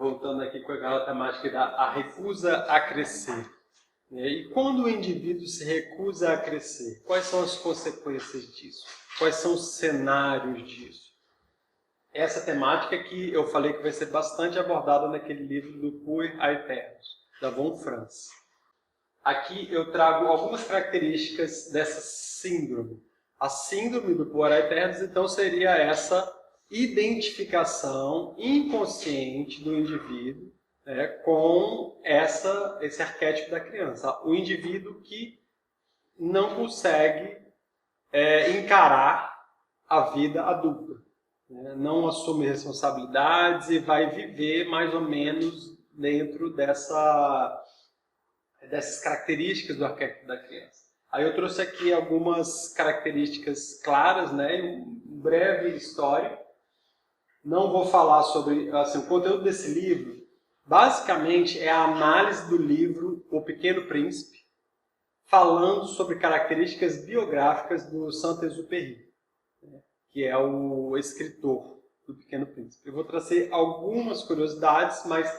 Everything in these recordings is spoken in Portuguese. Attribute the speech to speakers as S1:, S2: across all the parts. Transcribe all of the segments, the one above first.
S1: voltando aqui com aquela temática da recusa a crescer. E quando o indivíduo se recusa a crescer, quais são as consequências disso? Quais são os cenários disso? Essa temática que eu falei que vai ser bastante abordada naquele livro do Puer a Eternos, da Von Franz. Aqui eu trago algumas características dessa síndrome. A síndrome do Puer a Eternos, então, seria essa identificação inconsciente do indivíduo, né, com esse arquétipo da criança. O indivíduo que não consegue encarar a vida adulta, né, não assume responsabilidades e vai viver mais ou menos dentro dessas características do arquétipo da criança. Aí eu trouxe aqui algumas características claras, né, um breve histórico. Não vou falar sobre o conteúdo desse livro. Basicamente é a análise do livro O Pequeno Príncipe, falando sobre características biográficas do Saint-Exupéry, né, que é o escritor do Pequeno Príncipe. Eu vou trazer algumas curiosidades, mas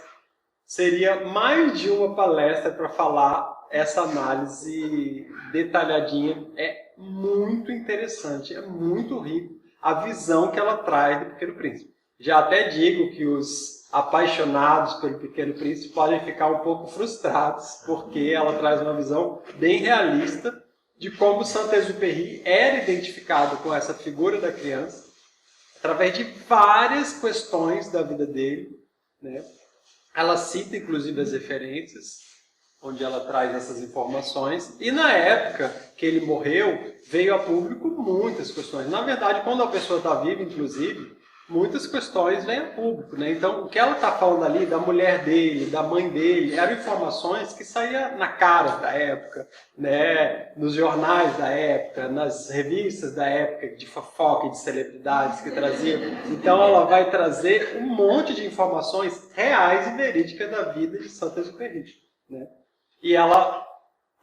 S1: seria mais de uma palestra para falar essa análise detalhadinha. É muito interessante, é muito rico a visão que ela traz do Pequeno Príncipe. Já até digo que os apaixonados pelo Pequeno Príncipe podem ficar um pouco frustrados, porque ela traz uma visão bem realista de como Saint-Exupéry era identificado com essa figura da criança, através de várias questões da vida dele, né? Ela cita, inclusive, as referências, onde ela traz essas informações. E na época que ele morreu, veio a público muitas questões. Na verdade, quando a pessoa está viva, inclusive, muitas questões vêm a público, né? Então, o que ela está falando ali da mulher dele, da mãe dele, eram informações que saíam na cara da época, né? Nos jornais da época, nas revistas da época de fofoca e de celebridades que traziam. Então, ela vai trazer um monte de informações reais e verídicas da vida de Saint-Exupéry, né? E ela,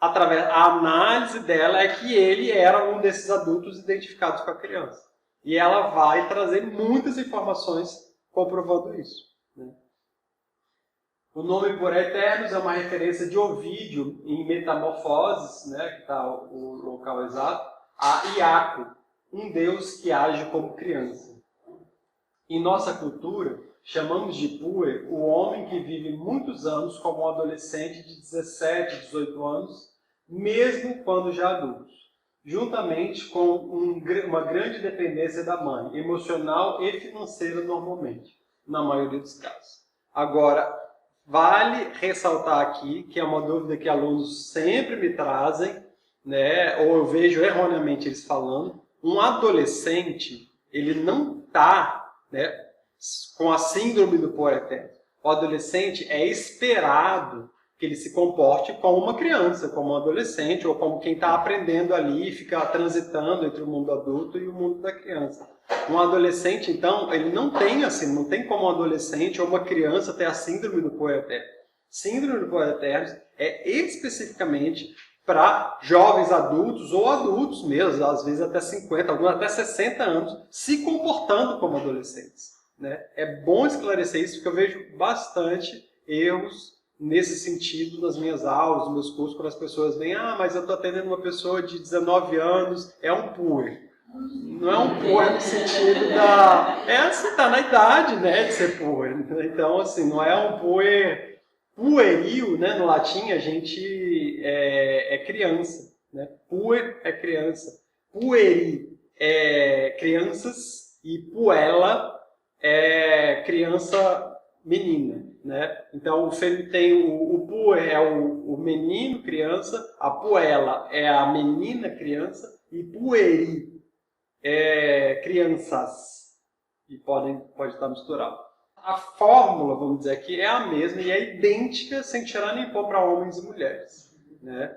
S1: através da análise dela, é que ele era um desses adultos identificados com a criança. E ela vai trazer muitas informações comprovando isso, né? O nome Por Eternos é uma referência de Ovídio em Metamorfoses, né, que está o local exato, a Iaco, um deus que age como criança. Em nossa cultura, chamamos de Puer o homem que vive muitos anos como um adolescente de 17, 18 anos, mesmo quando já adulto, juntamente com uma grande dependência da mãe, emocional e financeira normalmente, na maioria dos casos. Agora, vale ressaltar aqui, que é uma dúvida que alunos sempre me trazem, né, ou eu vejo erroneamente eles falando, um adolescente, ele não está, né, com a síndrome do Puer eterno. O adolescente é esperado que ele se comporte como uma criança, como um adolescente, ou como quem está aprendendo ali e fica transitando entre o mundo adulto e o mundo da criança. Um adolescente, então, ele não tem assim, não tem como um adolescente ou uma criança ter a síndrome do Puer eterno. Síndrome do Puer eterno é especificamente para jovens adultos ou adultos mesmo, às vezes até 50, alguns até 60 anos, se comportando como adolescentes, né? É bom esclarecer isso, porque eu vejo bastante erros nesse sentido nas minhas aulas, nos meus cursos, quando as pessoas vêm, mas eu estou atendendo uma pessoa de 19 anos, é um Puer. Não é um Puer no sentido da... Você está na idade, né, de ser Puer. Então, assim, não é um Puer pueril, né? No latim a gente é criança, né? Puer é criança. Pueri é crianças e puella é criança menina, né? Então tem o puer é o menino criança, a puella é a menina criança e pueri é crianças, e pode estar misturado. A fórmula, vamos dizer aqui, é a mesma e é idêntica, sem tirar nem pôr, para homens e mulheres, né?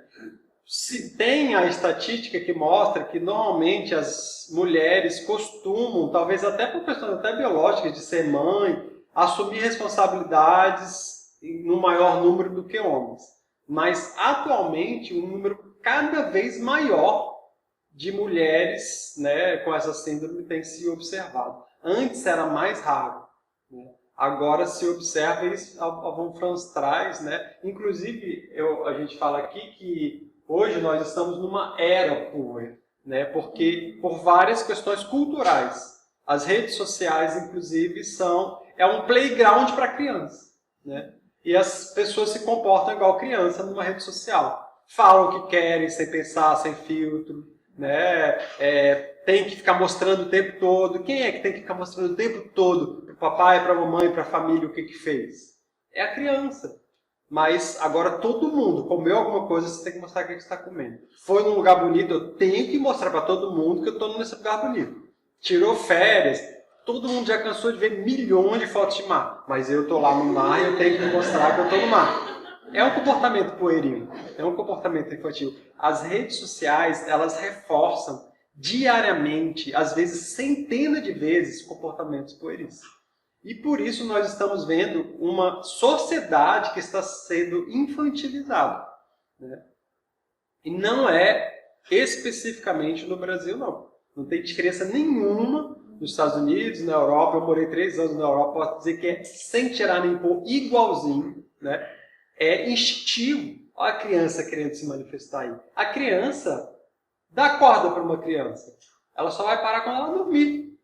S1: Se tem a estatística que mostra que normalmente as mulheres costumam, talvez até por questões até biológicas de ser mãe, assumir responsabilidades em um maior número do que homens. Mas atualmente um número cada vez maior de mulheres, né, com essa síndrome tem se observado. Antes era mais raro, né? Agora se observa isso, a von Franz traz, né? Inclusive, a gente fala aqui que hoje nós estamos numa era poor, né? Porque por várias questões culturais. As redes sociais, inclusive, é um playground para criança, né? E as pessoas se comportam igual criança numa rede social. Falam o que querem, sem pensar, sem filtro, né? Tem que ficar mostrando o tempo todo. Quem é que tem que ficar mostrando o tempo todo para o papai, para a mamãe, para a família o que fez? É a criança. Mas agora todo mundo comeu alguma coisa, você tem que mostrar o que está comendo. Foi num lugar bonito, eu tenho que mostrar para todo mundo que eu estou nesse lugar bonito. Tirou férias, todo mundo já cansou de ver milhões de fotos de mar. Mas eu estou lá no mar e eu tenho que mostrar que eu estou no mar. É um comportamento pueril, é um comportamento infantil. As redes sociais, elas reforçam diariamente, às vezes centenas de vezes, comportamentos pueris. E por isso nós estamos vendo uma sociedade que está sendo infantilizada, né? E não é especificamente no Brasil, não. Não tem diferença nenhuma nos Estados Unidos, na Europa. Eu morei 3 anos na Europa, posso dizer que é sem tirar nem pôr, igualzinho, né? É instintivo. Olha a criança querendo se manifestar aí. A criança, dá corda para uma criança. Ela só vai parar quando ela dormir,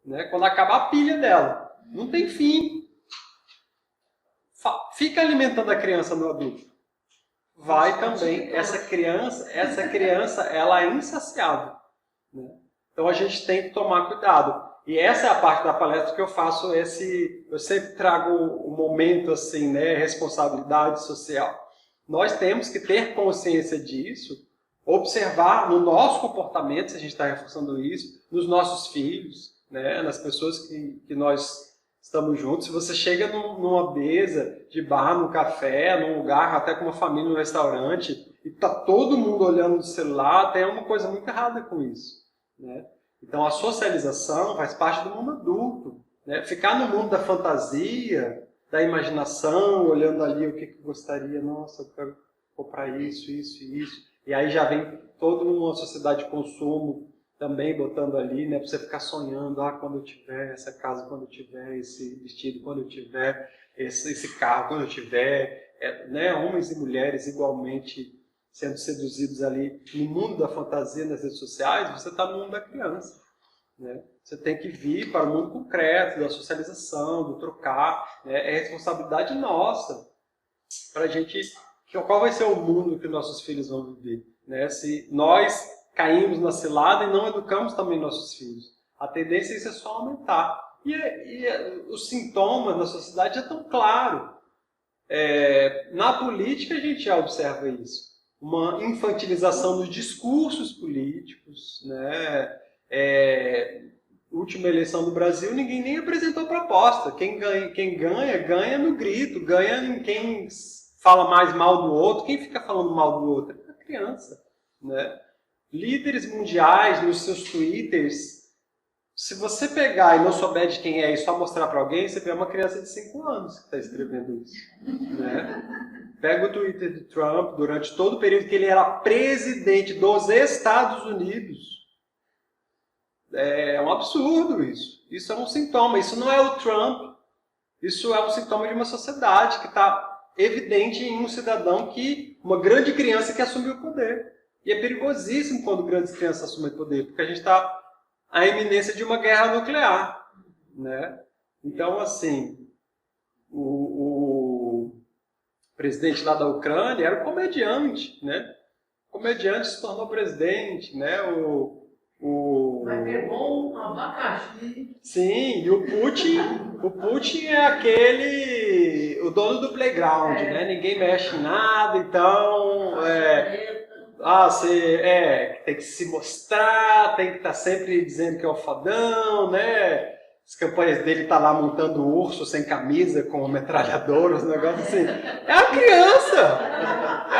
S1: né? Quando acabar a pilha dela. Não tem fim. Fica alimentando a criança no adulto. Vai também. Essa criança, ela é insaciável, né? Então a gente tem que tomar cuidado. E essa é a parte da palestra que eu faço eu sempre trago um momento assim, né, responsabilidade social. Nós temos que ter consciência disso, observar no nosso comportamento, se a gente está reforçando isso, nos nossos filhos, né, nas pessoas que nós estamos juntos. Se você chega numa mesa de bar, num café, num lugar, até com uma família, num restaurante, e está todo mundo olhando no celular, tem uma coisa muito errada com isso, né? Então a socialização faz parte do mundo adulto, né? Ficar no mundo da fantasia, da imaginação, olhando ali o que gostaria, nossa, eu quero comprar isso, isso e isso. E aí já vem toda uma sociedade de consumo também botando ali, né, para você ficar sonhando, quando eu tiver essa casa, quando eu tiver esse vestido, quando eu tiver esse carro, quando eu tiver, né, homens e mulheres igualmente sendo seduzidos ali no mundo da fantasia nas redes sociais. Você está no mundo da criança, né? Você tem que vir para o mundo concreto, da socialização, do trocar, né? É responsabilidade nossa para a gente. Qual vai ser o mundo que nossos filhos vão viver, né? Se nós caímos na cilada e não educamos também nossos filhos, a tendência é isso só aumentar. E os sintomas da sociedade já estão claros. Na política a gente já observa isso. Uma infantilização dos discursos políticos, né? Última eleição do Brasil, ninguém nem apresentou proposta. Quem ganha no grito, ganha em quem fala mais mal do outro. Quem fica falando mal do outro? É a criança, né? Líderes mundiais nos seus twitters, se você pegar e não souber de quem é e só mostrar para alguém, você vê uma criança de 5 anos que está escrevendo isso, né? Pega o Twitter de Trump durante todo o período que ele era presidente dos Estados Unidos. É um absurdo isso. Isso é um sintoma. Isso não é o Trump. Isso é um sintoma de uma sociedade que está evidente em um cidadão uma grande criança que assumiu o poder. E é perigosíssimo quando grandes crianças assumem o poder, porque a gente está à iminência de uma guerra nuclear, né? Então, assim, o presidente lá da Ucrânia era um comediante, né? O comediante se tornou presidente, né?
S2: Vai ter bom abacaxi.
S1: Sim, e o Putin é o dono do playground, né? Ninguém mexe em nada, então tem que se mostrar, tem que estar sempre dizendo que é o fodão, né? As campanhas dele tá lá montando urso sem camisa, com metralhadora, os negócios assim. É a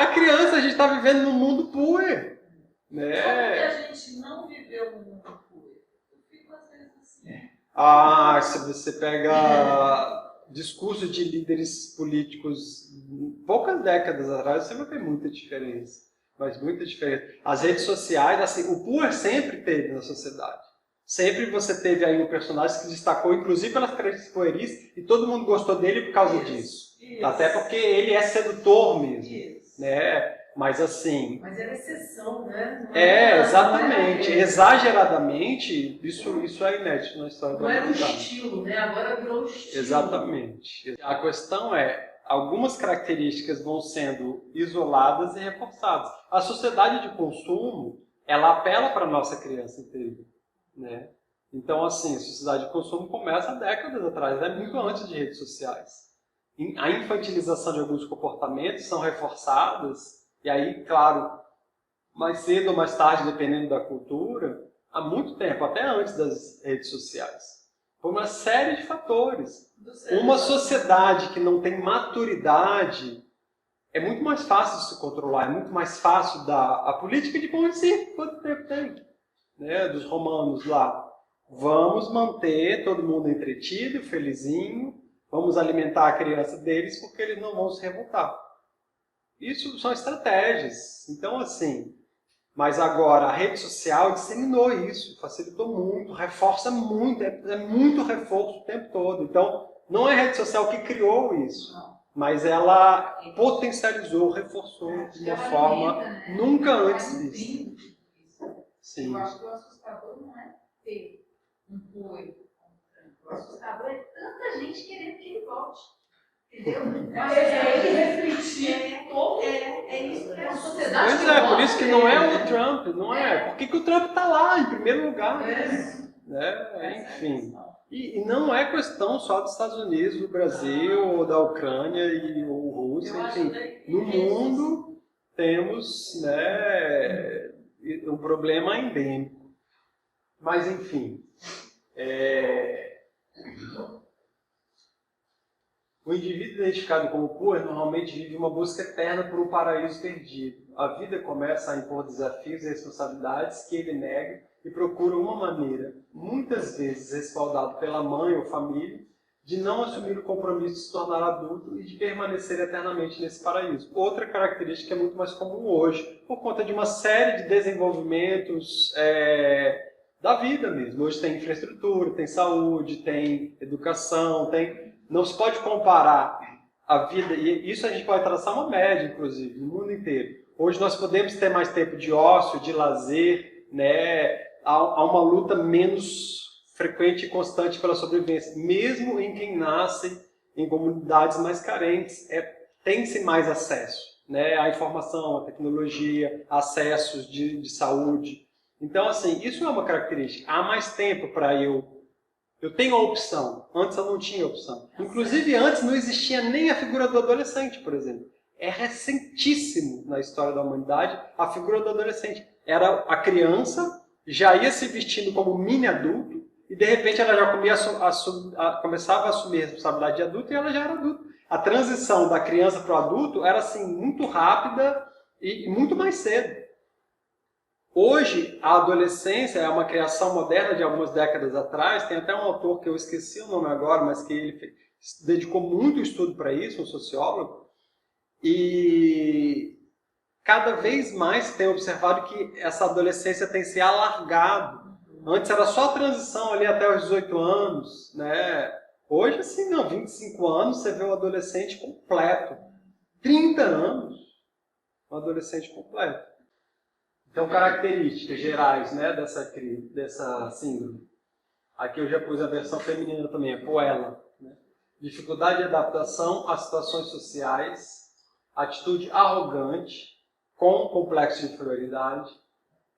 S1: criança, a gente está vivendo num mundo puer, né?
S2: Como que a gente não viveu no mundo puer? Eu fico às vezes assim.
S1: Se você pega discurso de líderes políticos poucas décadas atrás, você vai ter muita diferença. Mas muita diferença. As redes sociais, assim, o puer sempre teve na sociedade. Sempre você teve aí um personagem que se destacou, inclusive pelas características pueris, e todo mundo gostou dele por causa disso. Até porque ele é sedutor mesmo, né? Mas assim...
S2: Mas era exceção, né?
S1: Exatamente. Exageradamente, isso é inédito na história da humanidade.
S2: Não era um estilo, né? Agora virou um estilo.
S1: Exatamente. A questão é, algumas características vão sendo isoladas e reforçadas. A sociedade de consumo, ela apela para a nossa criança interior, né? Então, assim, a sociedade de consumo começa há décadas atrás, muito antes de redes sociais. A infantilização de alguns comportamentos são reforçadas, e aí, claro, mais cedo ou mais tarde, dependendo da cultura, há muito tempo, até antes das redes sociais, por uma série de fatores. Uma sociedade que não tem maturidade, é muito mais fácil de se controlar, é muito mais fácil dar a política de pão e circo, quanto tempo tem, né, dos romanos lá. Vamos manter todo mundo entretido, felizinho, vamos alimentar a criança deles porque eles não vão se revoltar. Isso são estratégias. Então, assim, mas agora a rede social disseminou isso, facilitou muito, reforça muito, é muito reforço o tempo todo. Então, não é a rede social que criou isso, mas ela potencializou, reforçou de uma forma nunca antes vista.
S2: Sim. Eu acho que o assustador não é ter um apoio. O assustador é tanta gente querendo que ele volte. Entendeu? Ele refletir todo. É isso que a sociedade.
S1: Pois é, por isso que não é o Trump, não é? Por que o Trump está lá em primeiro lugar? Né? Enfim. E não é questão só dos Estados Unidos, do Brasil, ou da Ucrânia e ou Rússia, enfim. No mundo temos, né, um problema endêmico. Mas, enfim. O indivíduo identificado como poor normalmente vive uma busca eterna por um paraíso perdido. A vida começa a impor desafios e responsabilidades que ele nega e procura uma maneira, muitas vezes respaldado pela mãe ou família, de não assumir o compromisso de se tornar adulto e de permanecer eternamente nesse paraíso. Outra característica é muito mais comum hoje, por conta de uma série de desenvolvimentos da vida mesmo. Hoje tem infraestrutura, tem saúde, tem educação, não se pode comparar a vida, e isso a gente pode traçar uma média, inclusive, no mundo inteiro. Hoje nós podemos ter mais tempo de ócio, de lazer, né? Há uma luta menos frequente e constante pela sobrevivência, mesmo em quem nasce em comunidades mais carentes, tem-se mais acesso, né? À informação, à tecnologia, acessos de saúde. Então, assim, isso é uma característica. Há mais tempo para eu tenho a opção. Antes eu não tinha opção. Inclusive, antes não existia nem a figura do adolescente, por exemplo. É recentíssimo na história da humanidade a figura do adolescente. Era a criança, já ia se vestindo como mini adulto, e de repente ela já começava a assumir a responsabilidade de adulto e ela já era adulto. A transição da criança para o adulto era assim, muito rápida e muito mais cedo. Hoje, a adolescência é uma criação moderna de algumas décadas atrás. Tem até um autor que eu esqueci o nome agora, mas que ele dedicou muito estudo para isso, um sociólogo. E cada vez mais tem observado que essa adolescência tem se alargado. Antes era só a transição ali até os 18 anos, né? Hoje, assim, não, 25 anos você vê um adolescente completo. 30 anos, um adolescente completo. Então, características gerais, né, dessa síndrome. Aqui eu já pus a versão feminina também, a poela. Né? Dificuldade de adaptação a situações sociais, atitude arrogante, com complexo de inferioridade,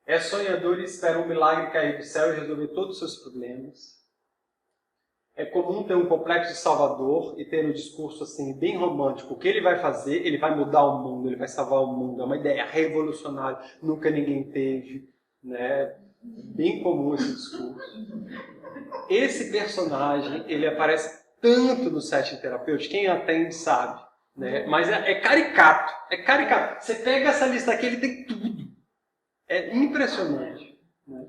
S1: é sonhador e espera um milagre cair do céu e resolver todos os seus problemas. É comum ter um complexo de salvador e ter um discurso assim, bem romântico. O que ele vai fazer? Ele vai mudar o mundo, ele vai salvar o mundo. É uma ideia revolucionária, nunca ninguém teve. Né? Bem comum esse discurso. Esse personagem, ele aparece tanto no setting terapêutico, quem atende sabe. Né? Mas é caricato, é caricato. Você pega essa lista aqui, ele tem tudo. É impressionante. Né?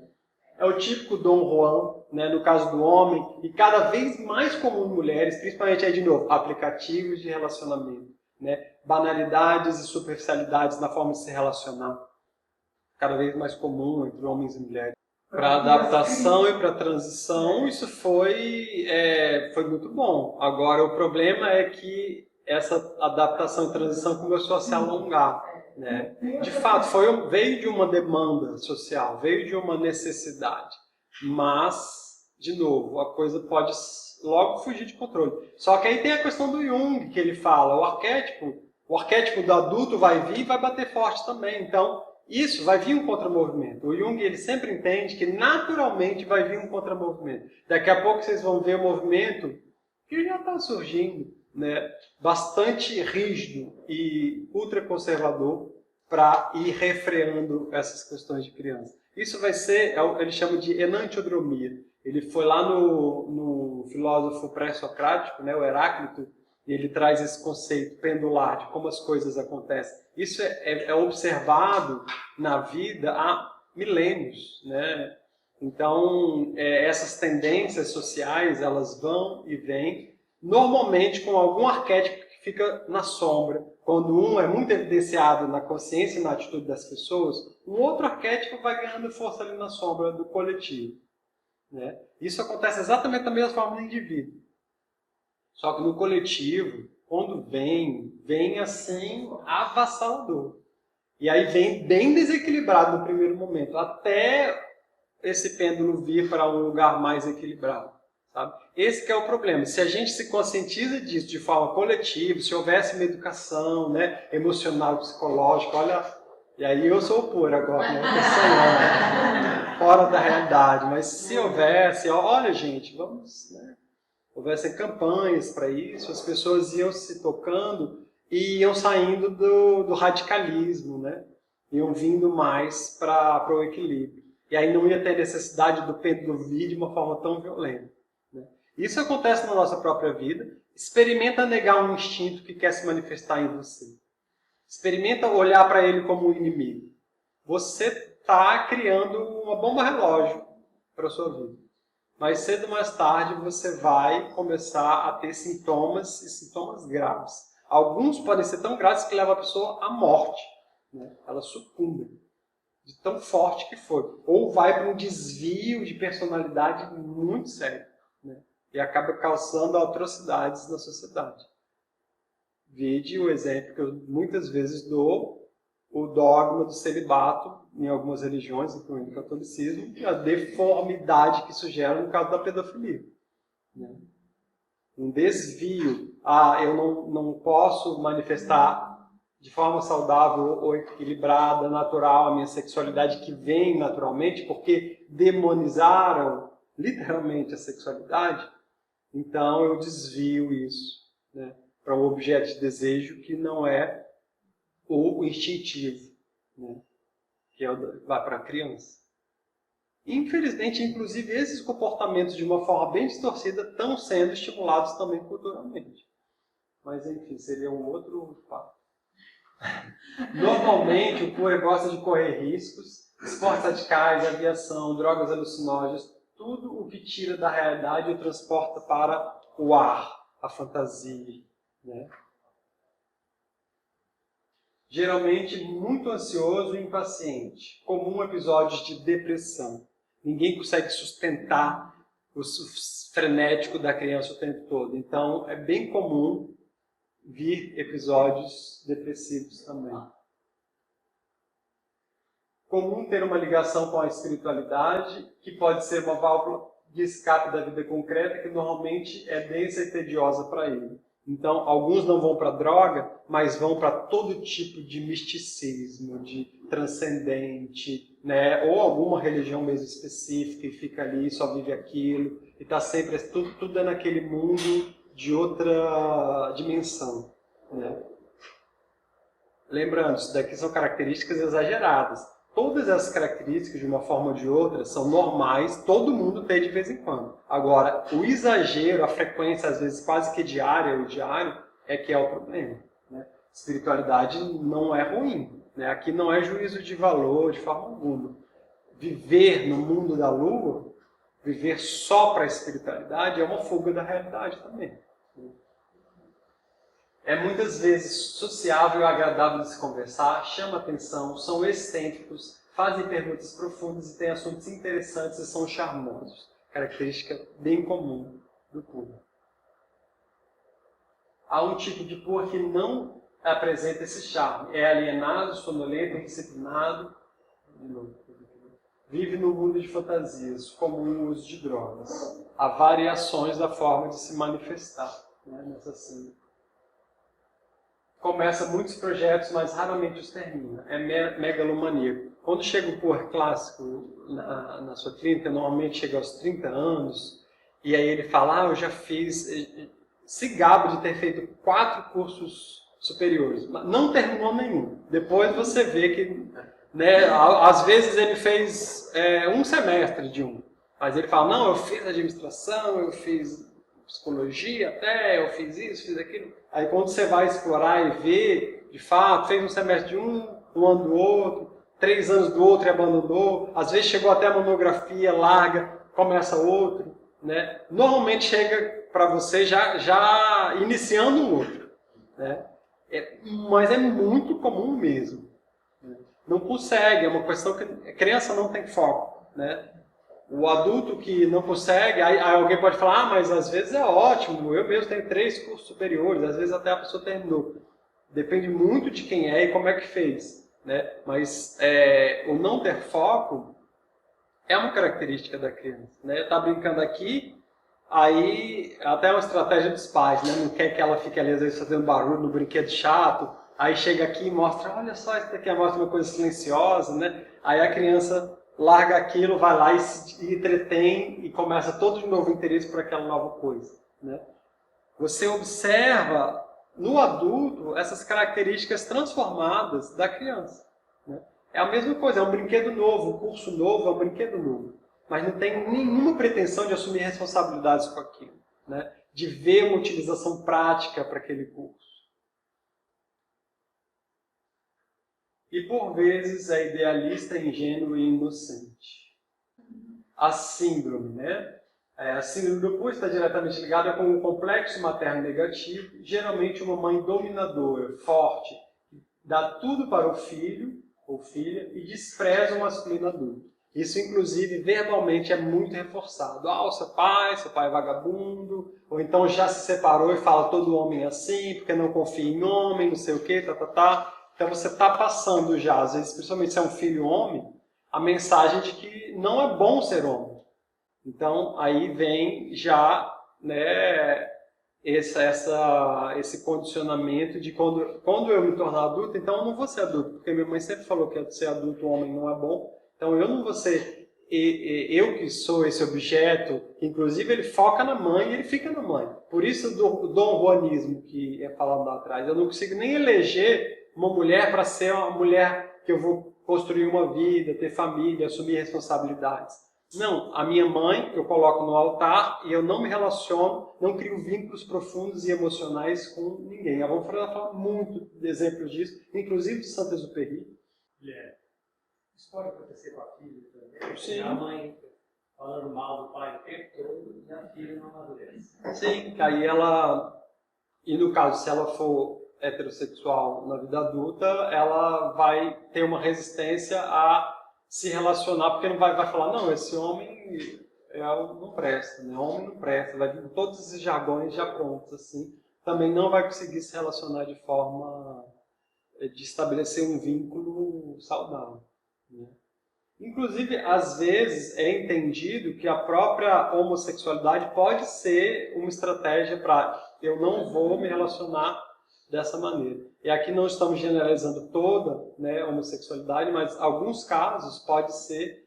S1: É o típico Dom Juan, né, no caso do homem, e cada vez mais comum em mulheres, principalmente aí de novo, aplicativos de relacionamento, né, banalidades e superficialidades na forma de se relacionar, cada vez mais comum entre homens e mulheres. para adaptação e para transição, isso foi muito bom. Agora, o problema é que essa adaptação e transição começou a se alongar, né? De fato, veio de uma demanda social, veio de uma necessidade, mas, de novo, a coisa pode logo fugir de controle. Só que aí tem a questão do Jung, que ele fala, o arquétipo do adulto vai vir e vai bater forte também. Então, isso vai vir um contramovimento. O Jung ele sempre entende que naturalmente vai vir um contramovimento. Daqui a pouco vocês vão ver o movimento que já está surgindo, né? Bastante rígido e ultraconservador para ir refreando essas questões de criança. Isso vai ser, ele chama de enantiodromia. Ele foi lá no filósofo pré-socrático, né, o Heráclito, e ele traz esse conceito pendular de como as coisas acontecem. Isso é observado na vida há milênios, né? Então, essas tendências sociais, elas vão e vêm, normalmente com algum arquétipo que fica na sombra. Quando um é muito evidenciado na consciência e na atitude das pessoas, um outro arquétipo vai ganhando força ali na sombra do coletivo, né? Isso acontece exatamente da mesma forma no indivíduo. Só que no coletivo, quando vem assim avassalador. E aí vem bem desequilibrado no primeiro momento, até esse pêndulo vir para um lugar mais equilibrado. Sabe? Esse que é o problema. Se a gente se conscientiza disso de forma coletiva, se houvesse uma educação, né, emocional, psicológica, olha, e aí eu sou o puro agora, né? Sonhando, fora da realidade, mas se houvesse, olha gente, vamos, né? Houvessem campanhas para isso, as pessoas iam se tocando e iam saindo do radicalismo, né? Iam vindo mais para o equilíbrio. E aí não ia ter necessidade do pêndulo vir de uma forma tão violenta, né? Isso acontece na nossa própria vida. Experimenta negar um instinto que quer se manifestar em você. Experimenta olhar para ele como um inimigo. Você está criando uma bomba relógio para a sua vida. Mais cedo ou mais tarde você vai começar a ter sintomas e sintomas graves. Alguns podem ser tão graves que levam a pessoa à morte, né? Ela sucumbe de tão forte que foi. Ou vai para um desvio de personalidade muito sério, né? E acaba causando atrocidades na sociedade. Vide o exemplo que eu muitas vezes dou, o dogma do celibato em algumas religiões, incluindo o catolicismo, e a deformidade que isso gera no caso da pedofilia, né? Um desvio. Eu não posso manifestar de forma saudável ou equilibrada, natural, a minha sexualidade que vem naturalmente, porque demonizaram literalmente a sexualidade. Então eu desvio isso, né, para um objeto de desejo que não é o instintivo, né, que vai para a criança. Infelizmente, inclusive, esses comportamentos de uma forma bem distorcida estão sendo estimulados também culturalmente. Mas, enfim, seria um outro fato. Normalmente, o Pura gosta de correr riscos, esportes radicais, aviação, drogas alucinógenas, tudo o que tira da realidade e o transporta para o ar, a fantasia, né? Geralmente muito ansioso e impaciente, comum episódios de depressão. Ninguém consegue sustentar o frenético da criança o tempo todo. Então, é bem comum vir episódios depressivos também. Comum ter uma ligação com a espiritualidade, que pode ser uma válvula de escape da vida concreta, que normalmente é densa e tediosa para ele. Então, alguns não vão para a droga, mas vão para todo tipo de misticismo, de transcendente, né? Ou alguma religião mesmo específica e fica ali, só vive aquilo, e está sempre, tudo é naquele mundo de outra dimensão, né? Lembrando, isso daqui são características exageradas. Todas essas características, de uma forma ou de outra, são normais, todo mundo tem de vez em quando. Agora, o exagero, a frequência, às vezes quase que diária ou diário, é que é o problema, né? Espiritualidade não é ruim, né? Aqui não é juízo de valor de forma alguma. Viver no mundo da lua, viver só para a espiritualidade, é uma fuga da realidade também. É muitas vezes sociável e agradável de se conversar, chama atenção, são excêntricos, fazem perguntas profundas e têm assuntos interessantes e são charmosos. Característica bem comum do puma. Há um tipo de puma que não apresenta esse charme. É alienado, sonolento, indisciplinado, vive no mundo de fantasias, como o uso de drogas. Há variações da forma de se manifestar, né, nessa cena. Começa muitos projetos, mas raramente os termina. É megalomaníaco. Quando chega o puma clássico na sua clínica, normalmente chega aos 30 anos, e aí ele fala, eu já fiz... Se gaba de ter feito 4 cursos superiores, mas não terminou nenhum. Depois você vê que, né, às vezes ele fez um semestre de um, mas ele fala, não, eu fiz administração, eu fiz psicologia até, eu fiz isso, fiz aquilo. Aí quando você vai explorar e ver, de fato, fez um semestre de um ano do outro, 3 anos do outro e abandonou, às vezes chegou até a monografia, larga, começa outro, né? Normalmente chega para você já iniciando um outro, né? Mas é muito comum mesmo. Né? Não consegue, é uma questão que a criança não tem foco, né? O adulto que não consegue, aí alguém pode falar, mas às vezes é ótimo, eu mesmo tenho 3 cursos superiores, às vezes até a pessoa terminou. Depende muito de quem é e como é que fez, né? Mas o não ter foco é uma característica da criança, né? Tá brincando aqui, aí até é uma estratégia dos pais, né? Não quer que ela fique ali às vezes fazendo barulho no brinquedo chato, aí chega aqui e mostra, olha só, isso daqui mostra uma coisa silenciosa, né? Aí a criança larga aquilo, vai lá e se entretém e começa todo de novo o interesse por aquela nova coisa, né? Você observa no adulto essas características transformadas da criança, né? É a mesma coisa, é um brinquedo novo, um curso novo é um brinquedo novo, mas não tem nenhuma pretensão de assumir responsabilidades com aquilo, né? De ver uma utilização prática para aquele curso. E por vezes é idealista, ingênuo e inocente. A síndrome, né? A síndrome do Puma está diretamente ligada com um complexo materno negativo, geralmente uma mãe dominadora, forte, que dá tudo para o filho ou filha e despreza o masculino adulto. Isso, inclusive, verbalmente é muito reforçado. O seu pai é vagabundo, ou então já se separou e fala todo homem assim, porque não confia em homem, não sei o quê, Então você está passando já, às vezes, principalmente se é um filho homem, a mensagem de que não é bom ser homem. Então, aí vem já, né, esse condicionamento de quando eu me tornar adulto, então eu não vou ser adulto, porque minha mãe sempre falou que ser adulto homem não é bom, então eu não vou ser, eu que sou esse objeto, inclusive ele foca na mãe e ele fica na mãe. Por isso do Dom Juanismo, que é falado lá atrás, eu não consigo nem eleger uma mulher para ser uma mulher que eu vou construir uma vida, ter família, assumir responsabilidades. Não, a minha mãe eu coloco no altar e eu não me relaciono, não crio vínculos profundos e emocionais com ninguém. A Vonfreda fala muito de exemplos disso, inclusive de Saint-Exupéry.
S3: Isso pode acontecer com a filha também?
S1: Sim.
S3: A mãe falando mal do pai o tempo todo e a filha não amadurece.
S1: Sim, que aí ela, e no caso, se ela for heterossexual na vida adulta, ela vai ter uma resistência a se relacionar, porque não vai falar, não, esse homem não presta, né? Homem não presta, vai vir com todos esses jargões já prontos, assim, também não vai conseguir se relacionar de forma de estabelecer um vínculo saudável, né? Inclusive, às vezes, é entendido que a própria homossexualidade pode ser uma estratégia para eu não vou me relacionar dessa maneira. E aqui não estamos generalizando toda, né, homossexualidade, mas alguns casos pode ser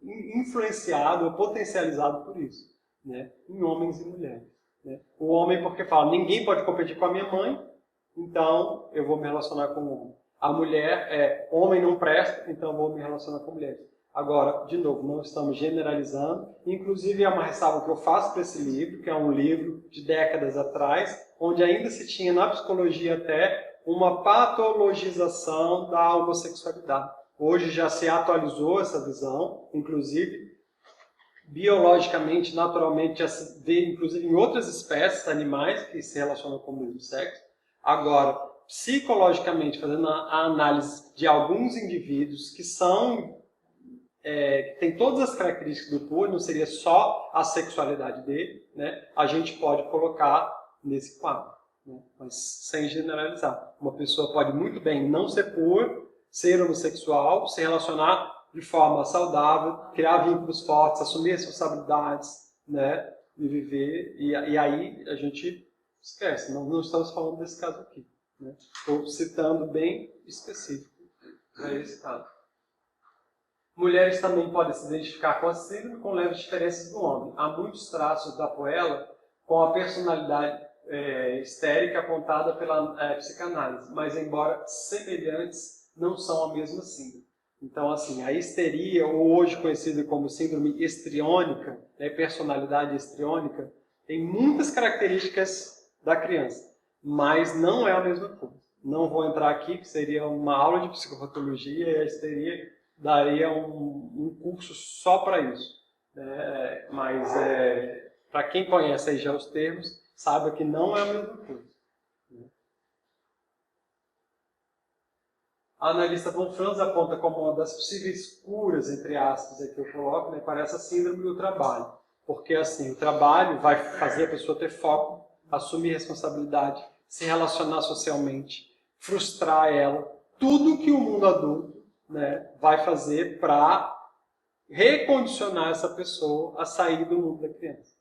S1: influenciado ou potencializado por isso, né, em homens e mulheres. Né? O homem porque fala, ninguém pode competir com a minha mãe, então eu vou me relacionar com o homem. A mulher homem não presta, então eu vou me relacionar com mulheres. Agora, de novo, não estamos generalizando. Inclusive, é uma ressalva que eu faço para esse livro, que é um livro de décadas atrás, onde ainda se tinha na psicologia até uma patologização da homossexualidade. Hoje já se atualizou essa visão, inclusive, biologicamente, naturalmente, já se vê, inclusive, em outras espécies animais que se relacionam com o mesmo sexo. Agora, psicologicamente, fazendo a análise de alguns indivíduos que são, que tem todas as características do puro, não seria só a sexualidade dele, né? A gente pode colocar nesse quadro, né? Mas sem generalizar. Uma pessoa pode muito bem não ser puro, ser homossexual, se relacionar de forma saudável, criar vínculos fortes, assumir responsabilidades, né? E viver, e aí a gente esquece, não estamos falando desse caso aqui. Estou citando bem específico para esse caso. Mulheres também podem se identificar com a síndrome com leves diferenças do homem. Há muitos traços da Poela com a personalidade histérica apontada pela psicanálise, mas embora semelhantes, não são a mesma síndrome. Então, assim, a histeria, ou hoje conhecida como síndrome histriônica, né, personalidade histriônica, tem muitas características da criança, mas não é a mesma coisa. Não vou entrar aqui, que seria uma aula de psicopatologia, e a histeria daria um curso só para isso. Mas, para quem conhece aí já os termos, saiba que não é a mesma coisa. A analista von Franz aponta como uma das possíveis curas, entre aspas, que eu coloco, né, para essa síndrome do trabalho. Porque, assim, o trabalho vai fazer a pessoa ter foco, assumir responsabilidade, se relacionar socialmente, frustrar ela. Tudo que o mundo adulto, né, vai fazer para recondicionar essa pessoa a sair do mundo da criança.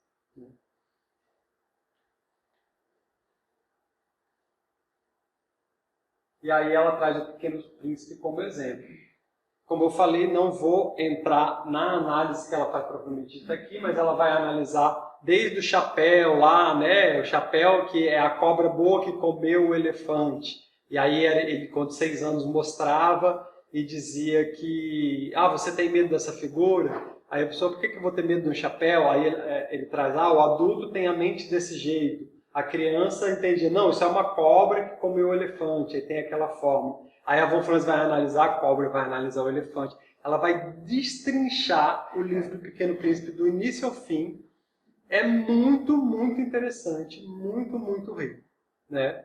S1: E aí ela traz o Pequeno Príncipe como exemplo. Como eu falei, não vou entrar na análise que ela faz propriamente dita aqui, mas ela vai analisar desde o chapéu lá, né? O chapéu que é a cobra boa que comeu o elefante. E aí ele, com 6 anos, mostrava e dizia que, você tem medo dessa figura? Aí a pessoa, por que eu vou ter medo de um chapéu? Aí ele traz, o adulto tem a mente desse jeito. A criança entendia, não, isso é uma cobra que comeu o elefante, aí tem aquela forma. Aí a von Franz vai analisar a cobra, vai analisar o elefante. Ela vai destrinchar o livro do Pequeno Príncipe do início ao fim. É muito, muito interessante, muito, muito rico. Né?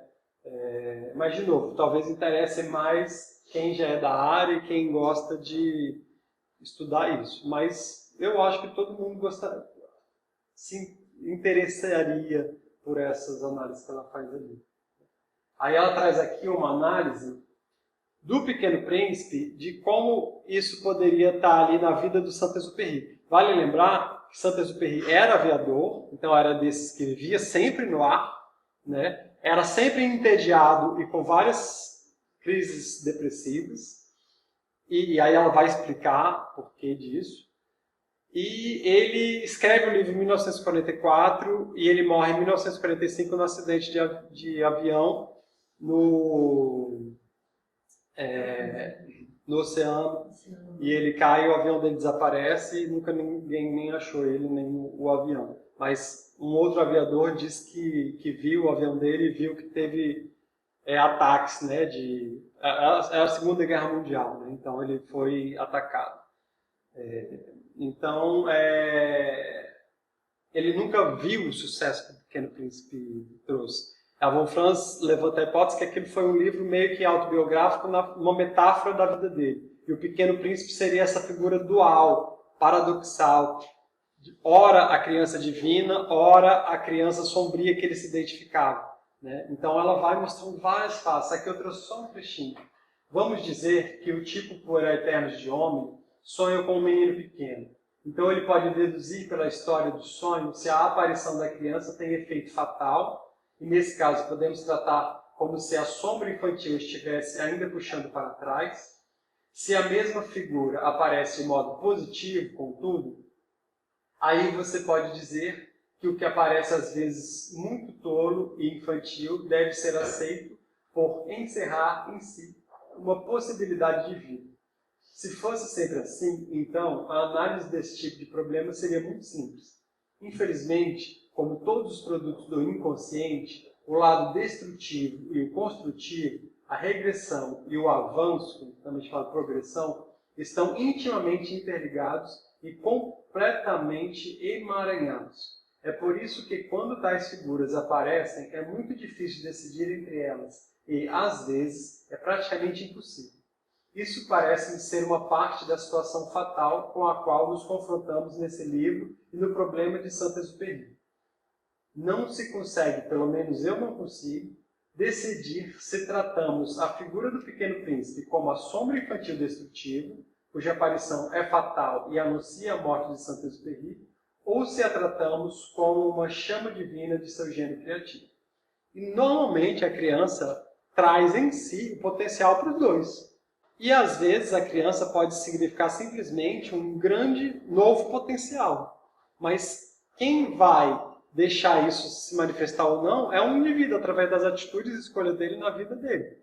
S1: Mas, de novo, talvez interesse mais quem já é da área e quem gosta de estudar isso. Mas eu acho que todo mundo se interessaria por essas análises que ela faz ali. Aí ela traz aqui uma análise do Pequeno Príncipe de como isso poderia estar ali na vida do Saint-Exupéry. Vale lembrar que Saint-Exupéry era aviador, então era desses que vivia sempre no ar, né? Era sempre entediado e com várias crises depressivas, e aí ela vai explicar por que disso. E ele escreve o livro em 1944 e ele morre em 1945 num acidente de avião no oceano. E ele cai, o avião dele desaparece e nunca ninguém nem achou ele, nem o avião. Mas um outro aviador diz que viu o avião dele e viu que teve ataques, né, a Segunda Guerra Mundial, né? Então ele foi atacado. Então, ele nunca viu o sucesso que o Pequeno Príncipe trouxe. A von Franz levanta a hipótese que aquilo foi um livro meio que autobiográfico, uma metáfora da vida dele. E o Pequeno Príncipe seria essa figura dual, paradoxal. Ora a criança divina, ora a criança sombria que ele se identificava. Né? Então ela vai mostrando várias faces. Aqui eu trouxe só um trechinho. Vamos dizer que o tipo por eternos de homem sonha com um menino pequeno. Então ele pode deduzir pela história do sonho se a aparição da criança tem efeito fatal, e nesse caso podemos tratar como se a sombra infantil estivesse ainda puxando para trás. Se a mesma figura aparece de modo positivo, contudo, aí você pode dizer que o que aparece às vezes muito tolo e infantil deve ser aceito por encerrar em si uma possibilidade de vida. Se fosse sempre assim, então, a análise desse tipo de problema seria muito simples. Infelizmente, como todos os produtos do inconsciente, o lado destrutivo e o construtivo, a regressão e o avanço, também a gente fala progressão, estão intimamente interligados e completamente emaranhados. É por isso que, quando tais figuras aparecem, é muito difícil decidir entre elas e, às vezes, é praticamente impossível. Isso parece ser uma parte da situação fatal com a qual nos confrontamos nesse livro e no problema de Saint-Exupéry. Não se consegue, pelo menos eu não consigo, decidir se tratamos a figura do Pequeno Príncipe como a sombra infantil destrutiva, cuja aparição é fatal e anuncia a morte de Saint-Exupéry, ou se a tratamos como uma chama divina de seu gênio criativo. E normalmente a criança traz em si o potencial para os dois. E às vezes a criança pode significar simplesmente um grande novo potencial. Mas quem vai deixar isso se manifestar ou não é um indivíduo através das atitudes e escolhas dele na vida dele.